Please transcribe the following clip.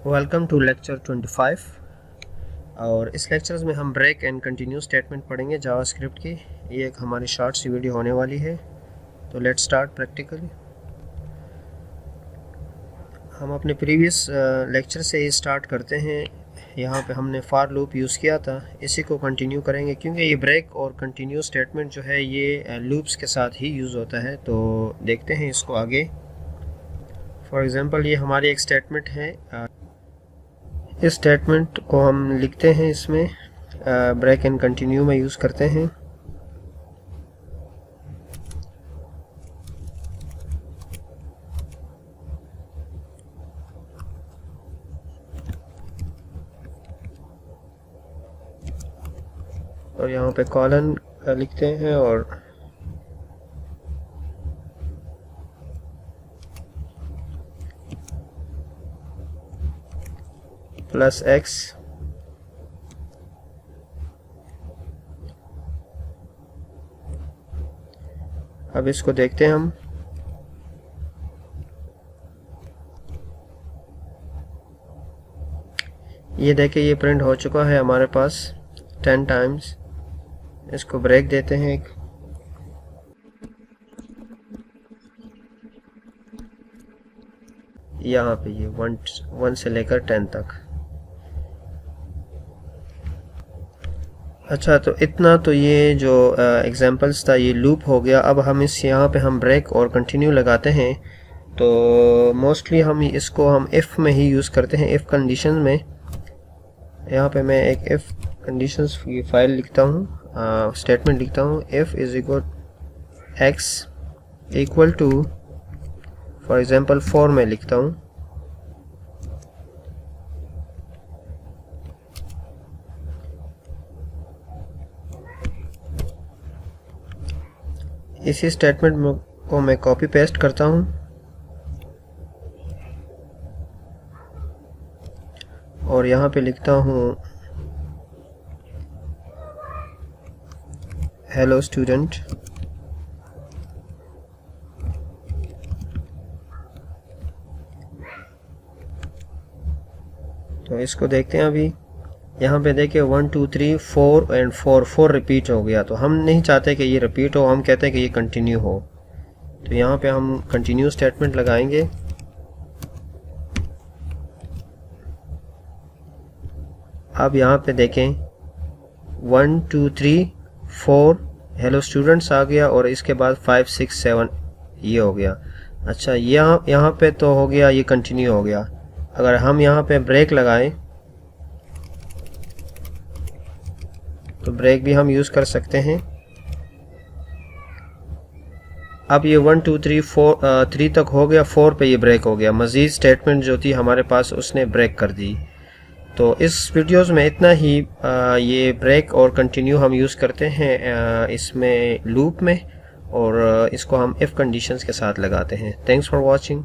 Welcome to lecture 25 और इस lecture में हम ब्रेक एंड कंटिन्यू स्टेटमेंट पढ़ेंगे जावास्क्रिप्ट की। ये एक हमारी शॉर्ट सी वीडियो होने वाली है। तो लेट्स स्टार्ट प्रैक्टिकली। हम अपने प्रीवियस लेक्चर से ही स्टार्ट करते हैं। यहाँ पे हमने फॉर लूप यूज़ किया था, इसी को कंटिन्यू करेंगे क्योंकि ये ब्रेक और कंटिन्यू स्टेटमेंट जो है ये लूप्स के साथ ही यूज़ होता है। तो देखते हैं इसको आगे। फॉर एग्ज़ाम्पल ये हमारी एक स्टेटमेंट है। इस स्टेटमेंट को हम लिखते हैं, इसमें ब्रेक एंड कंटिन्यू में यूज़ करते हैं। और यहाँ पे कॉलन लिखते हैं और प्लस एक्स अब इसको देखते हैं हम। ये देखिए ये प्रिंट हो चुका है हमारे पास 10 टाइम्स। इसको ब्रेक देते हैं एक। यहाँ पे ये 1 से लेकर 10 तक। अच्छा, तो इतना तो ये जो एग्जांपल्स था ये लूप हो गया। अब हम इस यहाँ पे हम ब्रेक और कंटिन्यू लगाते हैं। तो मोस्टली हम इसको हम इफ़ में ही यूज़ करते हैं, इफ़ कंडीशन में। यहाँ पे मैं एक इफ़ कंडीशंस की फाइल लिखता हूँ, स्टेटमेंट लिखता हूँ। If is equal x equal to for example 4 में लिखता हूँ। इसी स्टेटमेंट को मैं कॉपी पेस्ट करता हूँ और यहाँ पे लिखता हूँ हेलो स्टूडेंट। तो इसको देखते हैं अभी। यहाँ पे देखिए 1 2 3 4 एंड 4 रिपीट हो गया। तो हम नहीं चाहते कि ये रिपीट हो, हम कहते हैं कि ये कंटिन्यू हो। तो यहाँ पे हम कंटिन्यू स्टेटमेंट लगाएंगे। अब यहाँ पे देखें 1 2 3 4 हेलो स्टूडेंट्स आ गया और इसके बाद 5 6 7 ये हो गया। अच्छा, यहाँ पे तो हो गया, ये कंटिन्यू हो गया। अगर हम यहाँ पे ब्रेक लगाएं तो ब्रेक भी हम यूज़ कर सकते हैं। अब ये 1 2 3 4 3 तक हो गया, 4 पे ये ब्रेक हो गया। मज़ीद स्टेटमेंट जो थी हमारे पास उसने ब्रेक कर दी। तो इस वीडियोस में इतना ही। ये ब्रेक और कंटिन्यू हम यूज़ करते हैं इसमें लूप में, और इसको हम इफ़ कंडीशंस के साथ लगाते हैं। Thanks for watching.